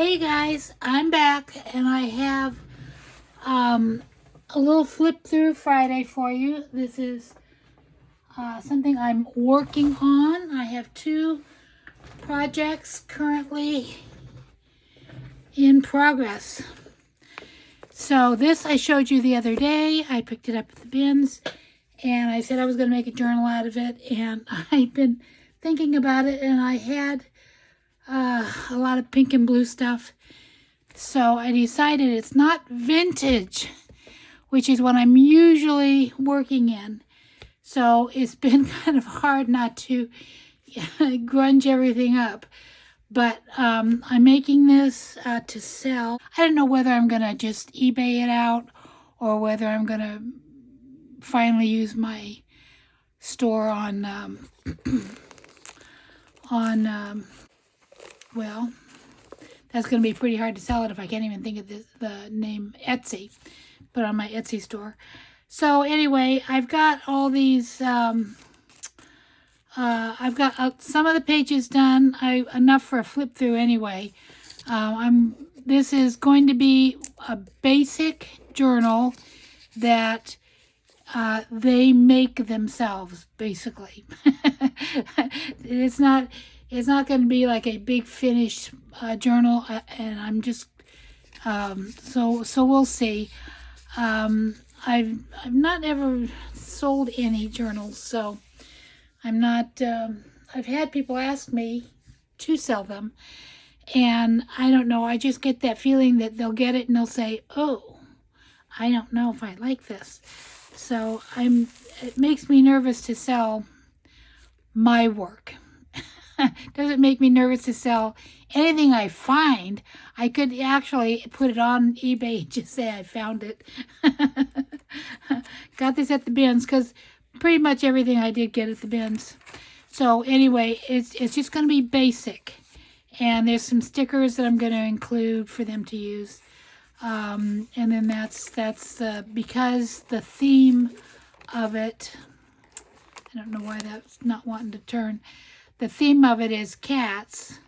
Hey guys, I'm back and I have a little flip through Friday for you. This is something I'm working on. I have two projects currently in progress. So this I showed you the other day. I picked it up at the bins and I said I was going to make a journal out of it, and I've been thinking about it, and I had a lot of pink and blue stuff. So I decided it's not vintage, which is what I'm usually working in. So it's been kind of hard not to grunge everything up. But I'm making this to sell. I don't know whether I'm going to just eBay it out or whether I'm going to finally use my store on, well, that's going to be pretty hard to sell it if I can't even think of the name Etsy, but on my Etsy store. So anyway, I've got all these, I've got some of the pages done, enough for a flip through anyway. This is going to be a basic journal that they make themselves, basically. It's not going to be like a big finished journal, and I'm just so we'll see. I've not ever sold any journals, so I'm not. I've had people ask me to sell them, and I don't know. I just get that feeling that they'll get it and they'll say, "Oh, I don't know if I like this." So it makes me nervous to sell my work. Doesn't make me nervous to sell anything I find. I could actually put it on eBay and just say I found it. Got this at the bins, because pretty much everything I did get at the bins. So anyway, it's just going to be basic. And there's some stickers that I'm going to include for them to use. And then that's because the theme of it, I don't know why that's not wanting to turn. The theme of it is cats.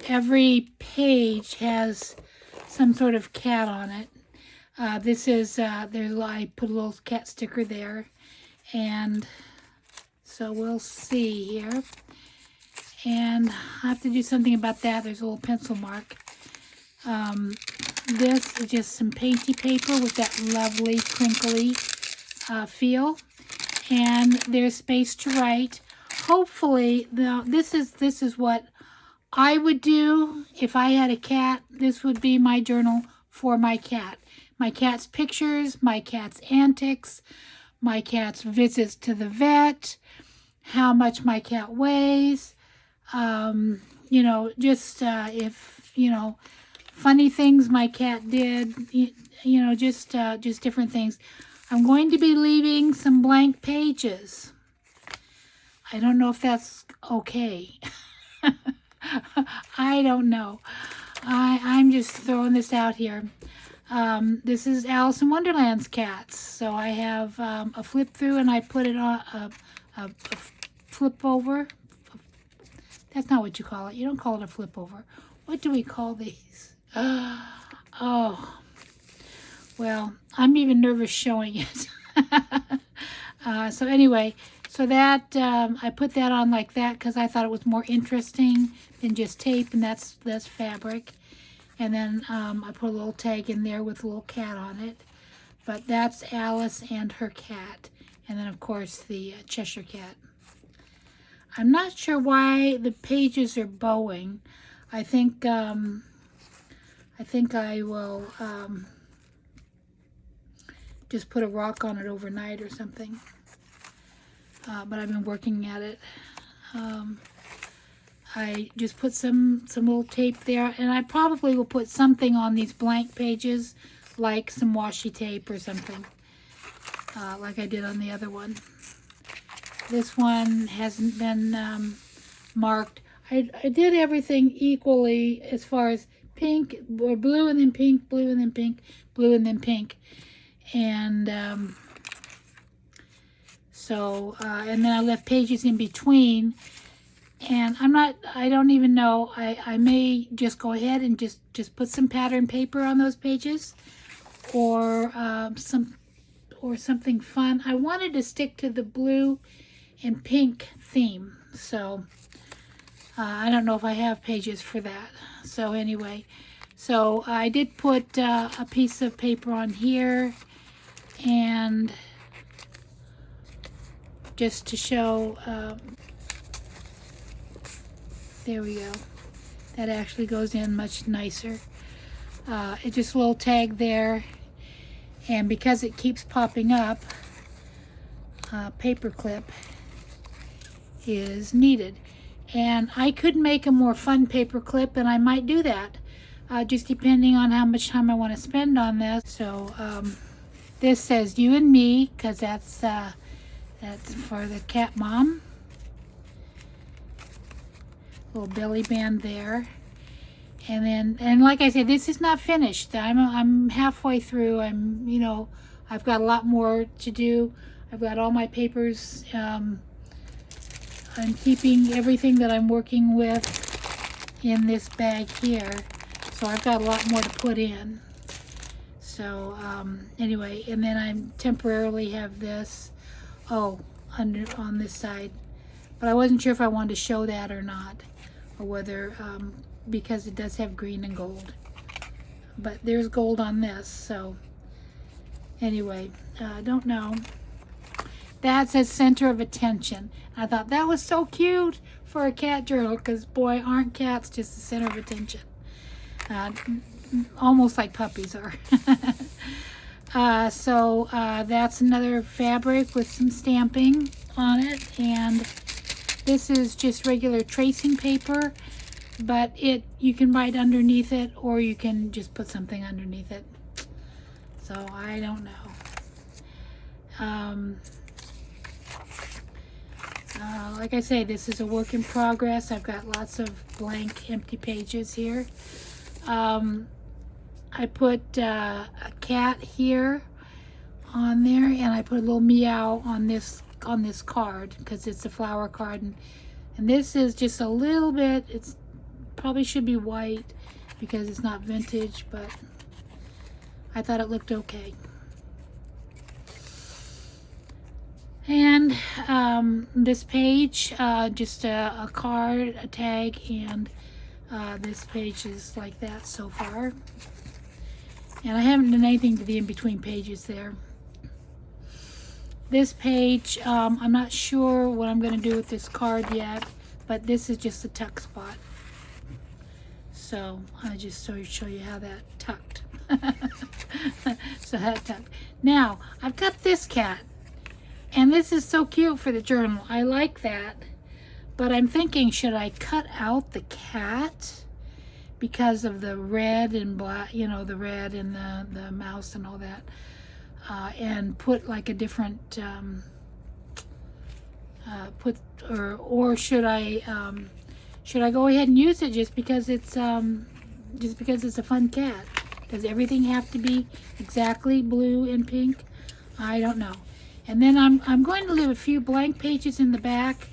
Every page has some sort of cat on it. This is, I put a little cat sticker there. And so we'll see here. And I have to do something about that. There's a little pencil mark. This is just some painty paper with that lovely crinkly feel. And there's space to write. Hopefully, this is what I would do if I had a cat. This would be my journal for my cat. My cat's pictures, my cat's antics, my cat's visits to the vet, how much my cat weighs, just if, funny things my cat did, just different things. I'm going to be leaving some blank pages. I don't know if that's okay. I don't know. I'm just throwing this out here. This is Alice in Wonderland's cats. So I have a flip through, and I put it on a flip over. That's not what you call it. You don't call it a flip over. What do we call these? Oh. Well, I'm even nervous showing it. So anyway, so that I put that on like that because I thought it was more interesting than just tape, and that's fabric. And then I put a little tag in there with a little cat on it. But that's Alice and her cat. And then, of course, the Cheshire Cat. I'm not sure why the pages are bowing. I think I will just put a rock on it overnight or something. But I've been working at it. I just put some little tape there, and I probably will put something on these blank pages, like some washi tape or something, like I did on the other one. This one hasn't been marked. I did everything equally as far as pink, or blue and then pink, blue and then pink, blue and then pink. And and then I left pages in between And I don't even know, I may just go ahead and just put some pattern paper on those pages, or something fun. I wanted to stick to the blue and pink theme, so I don't know if I have pages for that. So anyway, so I did put a piece of paper on here, and just to show, there we go. That actually goes in much nicer. It's just a little tag there, and because it keeps popping up, paper clip is needed. And I could make a more fun paper clip, and I might do that, just depending on how much time I want to spend on this. So this says "You and Me" because that's for the cat mom. Little belly band there. And then, and like I said, this is not finished. I'm halfway through. I've got a lot more to do. I've got all my papers. I'm keeping everything that I'm working with in this bag here. So I've got a lot more to put in. So anyway, and then I temporarily have this, under on this side. But I wasn't sure if I wanted to show that or not, or whether, because it does have green and gold. But there's gold on this, so anyway, I don't know. That says "Center of Attention." I thought that was so cute for a cat journal, because boy, aren't cats just the center of attention. Almost like puppies are. So that's another fabric with some stamping on it, and this is just regular tracing paper, but you can write underneath it, or you can just put something underneath it. So I don't know. Like I say, this is a work in progress. I've got lots of blank, empty pages here. I put a cat here on there, and I put a little meow on this card because it's a flower card, and this is just a little bit. It's probably should be white because it's not vintage, but I thought it looked okay. And this page, just a card, a tag, and this page is like that so far. And I haven't done anything to the in-between pages there. This page, I'm not sure what I'm going to do with this card yet, but this is just a tuck spot. So I just show you how that tucked. So that tucked. Now, I've got this cat. And this is so cute for the journal. I like that. But I'm thinking, should I cut out the cat because of the red and black, the red and the mouse and all that, and put like a different, or should I go ahead and use it just because it's a fun cat? Does everything have to be exactly blue and pink? I don't know. And then I'm going to leave a few blank pages in the back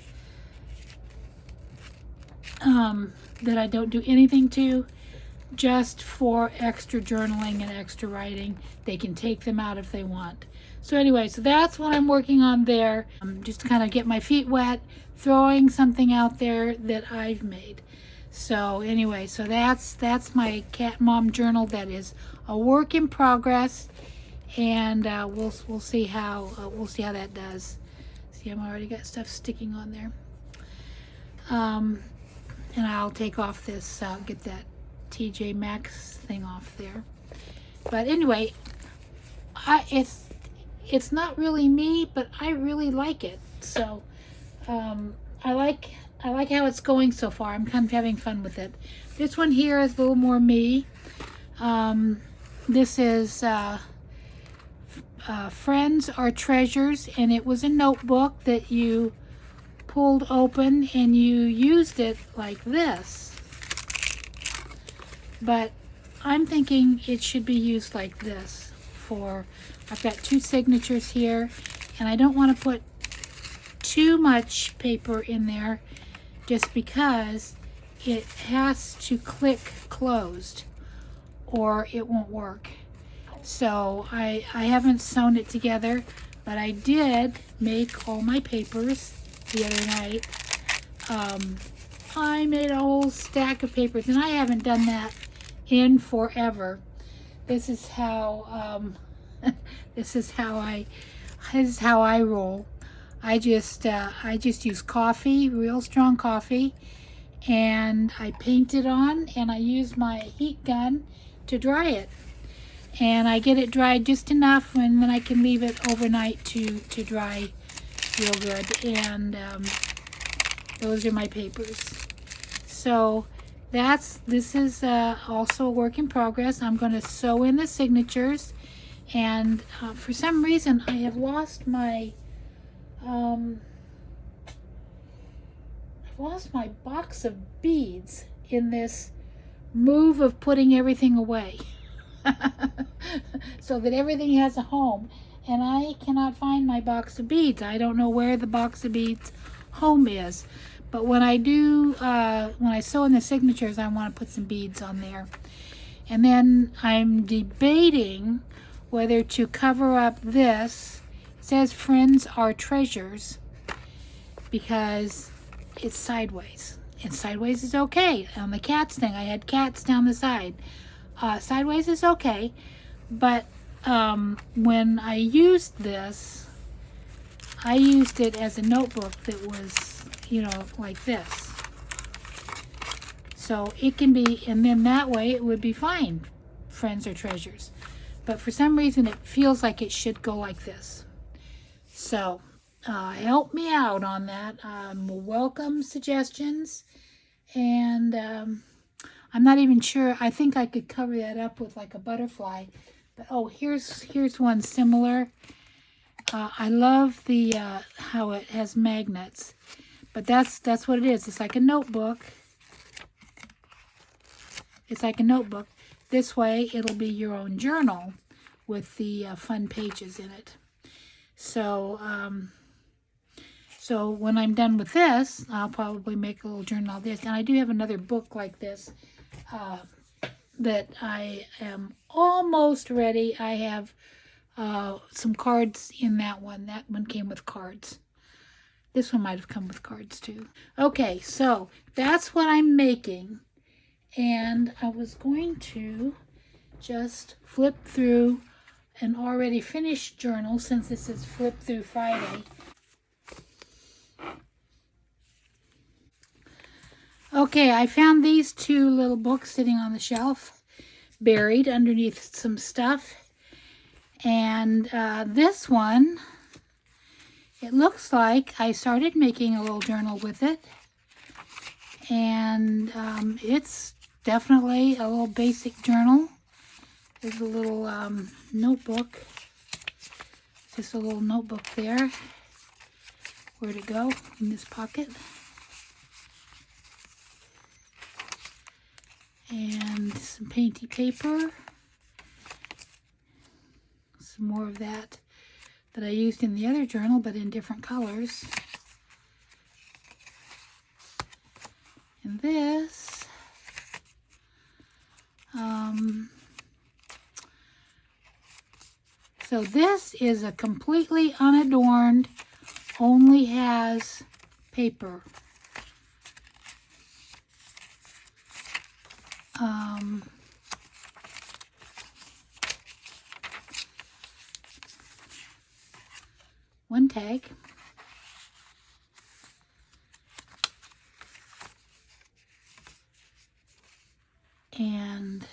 that I don't do anything to, just for extra journaling and extra writing. They can take them out if they want. So anyway, so that's what I'm working on there. Just to kind of get my feet wet, throwing something out there that I've made. So anyway, so that's my cat mom journal. That is a work in progress. And we'll see how that does. See, I've already got stuff sticking on there. And I'll take off this, get that TJ Maxx thing off there. But anyway, it's not really me, but I really like it. So I like how it's going so far. I'm kind of having fun with it. This one here is a little more me. This is Friends Are Treasures, and it was a notebook that you pulled open and you used it like this. But I'm thinking it should be used like this. I've got two signatures here, and I don't want to put too much paper in there just because it has to click closed or it won't work. So I haven't sewn it together, but I did make all my papers the other night. I made a whole stack of papers, and I haven't done that in forever. This is how this is how I roll. I just use coffee, real strong coffee, and I paint it on, and I use my heat gun to dry it. And I get it dried just enough, and then I can leave it overnight to dry real good. And those are my papers. So this is also a work in progress. I'm going to sew in the signatures, and for some reason I have lost my I've lost my box of beads in this move of putting everything away. So that everything has a home, and I cannot find my box of beads. I don't know where the box of beads home is, but when I do when I sew in the signatures, I want to put some beads on there. And then I'm debating whether to cover up this. It says friends are treasures because it's sideways, and sideways is okay. On the cats thing, I had cats down the side. Sideways is okay, but when I used this, I used it as a notebook that was, you know, like this. So it can be, and then that way it would be fine, friends or treasures. But for some reason it feels like it should go like this. So help me out on that. Welcome suggestions. And I'm not even sure. I think I could cover that up with like a butterfly. But oh, here's one similar. I love the how it has magnets. But that's what it is. It's like a notebook. It's like a notebook. This way it'll be your own journal with the fun pages in it. So so when I'm done with this, I'll probably make a little journal of this. And I do have another book like this that I am almost ready. I have some cards in that one. That one came with cards. This one might have come with cards too. Okay, so that's what I'm making. And I was going to just flip through an already finished journal, since this is Flip Through Friday. Okay, I found these two little books sitting on the shelf, buried underneath some stuff. And this one, it looks like I started making a little journal with it. And it's definitely a little basic journal. There's a little notebook. Just a little notebook there. Where'd it go? In this pocket. And some painty paper. Some more of that I used in the other journal, but in different colors. And this. So this is a completely unadorned, only has paper. One tag. And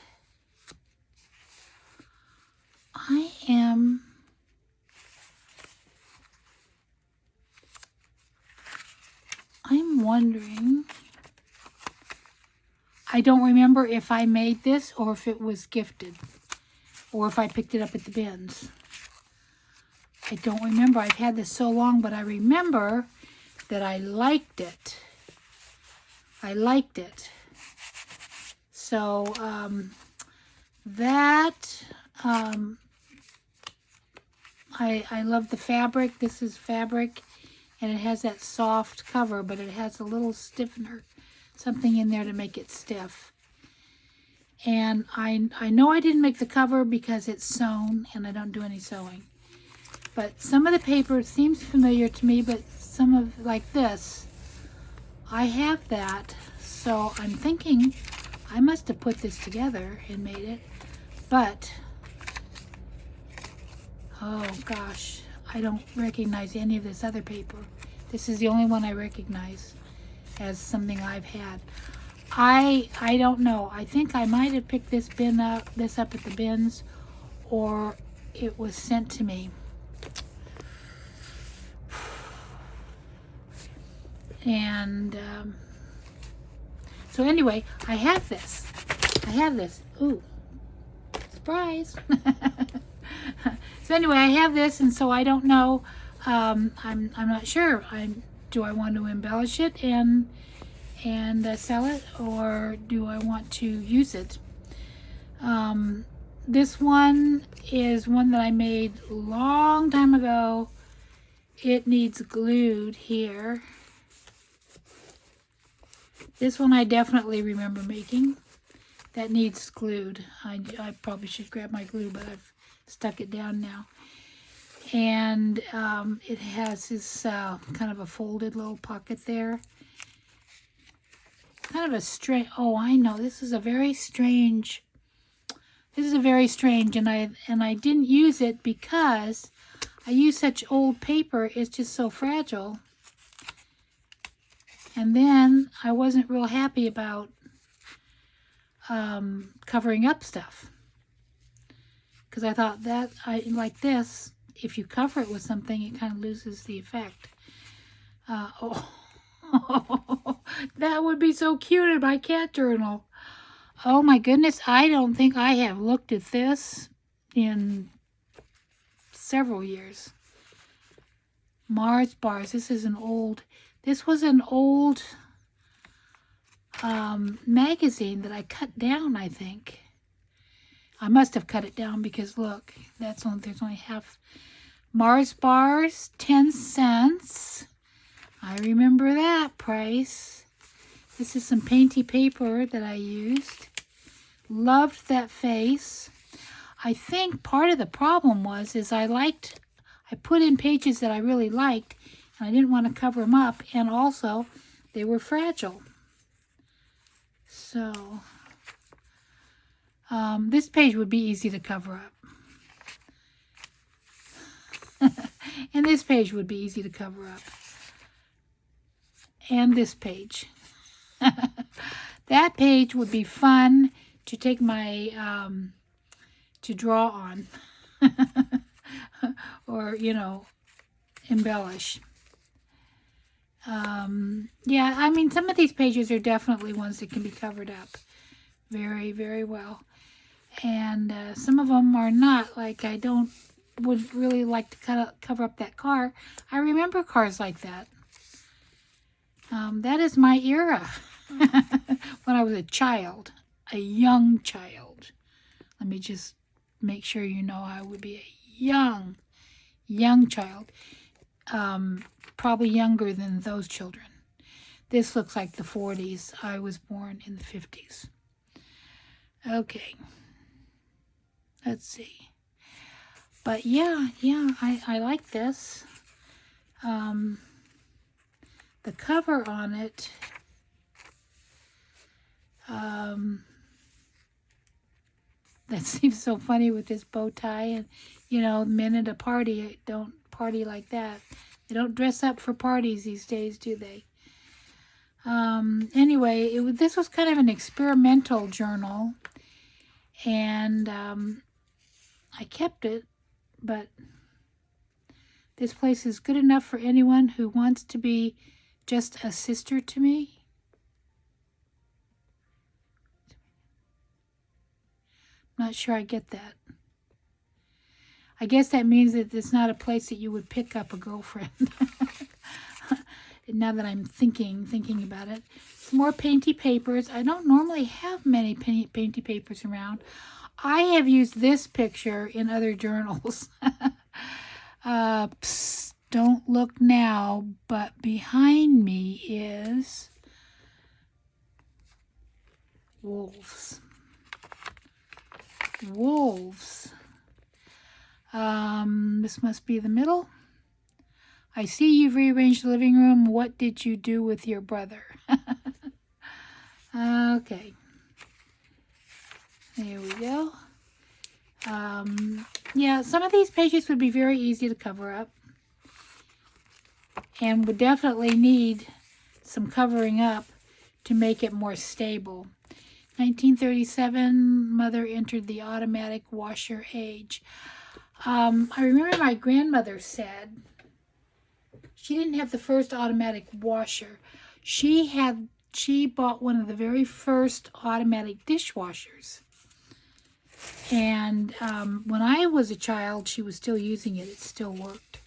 I'm wondering, I don't remember if I made this or if it was gifted or if I picked it up at the bins. I don't remember. I've had this so long, but I remember that I liked it. I liked it. So that I love the fabric. This is fabric, and it has that soft cover, but it has a little stiffener, something in there to make it stiff. And I know I didn't make the cover because it's sewn, and I don't do any sewing. But some of the paper seems familiar to me, but some of, like this, I have that. So I'm thinking I must have put this together and made it. But, oh gosh, I don't recognize any of this other paper. This is the only one I recognize as something I've had. I don't know. I think I might have picked this up at the bins, or it was sent to me. And so anyway, I have this. Ooh, surprise. So anyway, I have this, and so I don't know. I'm not sure. Do I want to embellish it and sell it, or do I want to use it? This one is one that I made a long time ago. It needs glued here. This one I definitely remember making. That needs glued. I probably should grab my glue, but I've stuck it down now. And it has this kind of a folded little pocket there. Kind of a strange, oh, I know, this is a very strange, and I didn't use it because I use such old paper. It's just so fragile. And then I wasn't real happy about covering up stuff, because I thought that like this, if you cover it with something, it kind of loses the effect. That would be so cute in my cat journal. Oh my goodness, I don't think I have looked at this in several years. Mars bars. This was an old magazine that I cut down, I think. I must have cut it down because look, there's only half. Mars bars, 10 cents. I remember that price. This is some painty paper that I used. Loved that face. I think part of the problem is I put in pages that I really liked, and I didn't want to cover them up, and also they were fragile. So this page would be easy to cover up. And this page would be easy to cover up. And this page. That page would be fun to take my, to draw on. Or, embellish. Yeah, I mean, some of these pages are definitely ones that can be covered up very, very well. And some of them are not. Like, would really like to cover up that car. I remember cars like that. That is my era. When I was a child, a young child. Let me just make sure you know I would be a young child. Probably younger than those children. This looks like the 40s. I was born in the 50s. Okay. Let's see. But yeah, I like this. The cover on it, that seems so funny with this bow tie, and men at a party don't party like that. They don't dress up for parties these days, do they? Anyway, this was kind of an experimental journal, and I kept it, but this place is good enough for anyone who wants to be just a sister to me. I'm not sure I get that. I guess that means that it's not a place that you would pick up a girlfriend. Now that I'm thinking about it. Some more painty papers. I don't normally have many painty papers around. I have used this picture in other journals. Psst, don't look now, but behind me is wolves. Wolves. This must be the middle. I see you've rearranged the living room. What did you do with your brother? Okay. There we go. Yeah, some of these pages would be very easy to cover up and would definitely need some covering up to make it more stable. 1937, mother entered the automatic washer age. I remember my grandmother said she didn't have the first automatic washer. She bought one of the very first automatic dishwashers. And when I was a child, she was still using it. It still worked.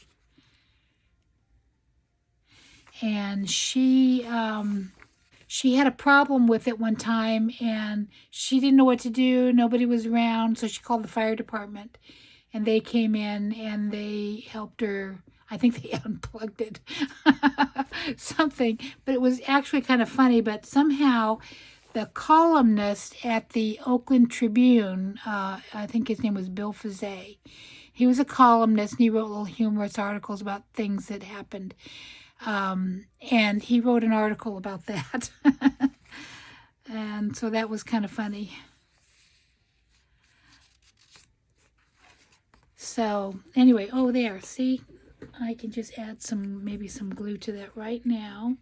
And she had a problem with it one time, and she didn't know what to do. Nobody was around, so she called the fire department. And they came in, and they helped her. I think they unplugged it. Something. But it was actually kind of funny. But somehow the columnist at the Oakland Tribune, I think his name was Bill Fizet. He was a columnist, and he wrote little humorous articles about things that happened. And he wrote an article about that. And so that was kind of funny. So anyway, oh there, see? I can just add maybe some glue to that right now,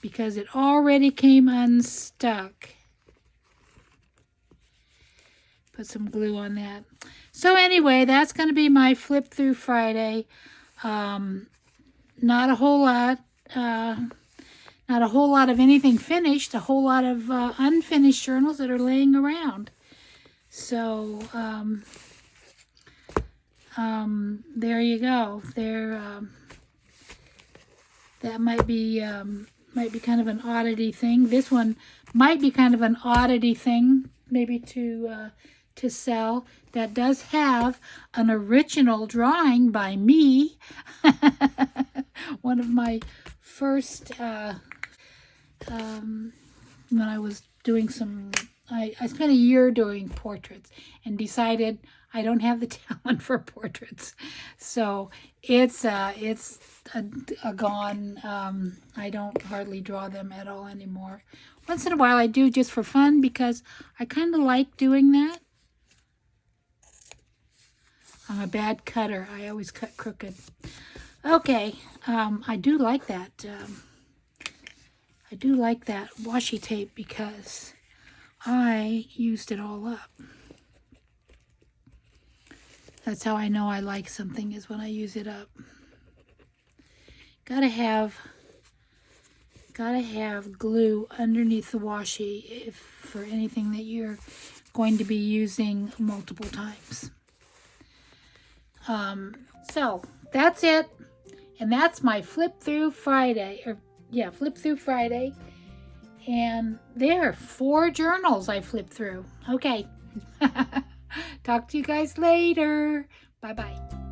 because it already came unstuck. Put some glue on that. So anyway, that's going to be my Flip Through Friday. Not a whole lot. Not a whole lot of anything finished. A whole lot of unfinished journals that are laying around. So there you go. That might be kind of an oddity thing. This one might be kind of an oddity thing, maybe to sell. That does have an original drawing by me. One of my first, when I was doing I spent a year doing portraits and decided I don't have the talent for portraits. So it's a gone. I don't hardly draw them at all anymore. Once in a while I do, just for fun, because I kind of like doing that. I'm a bad cutter. I always cut crooked. Okay, I do like that. I do like that washi tape because I used it all up. That's how I know I like something, is when I use it up. Gotta have glue underneath the washi for anything that you're going to be using multiple times. So that's it, and that's my Flip Through Friday, Flip Through Friday, and there are 4 journals I flipped through. Okay, talk to you guys later. Bye-bye.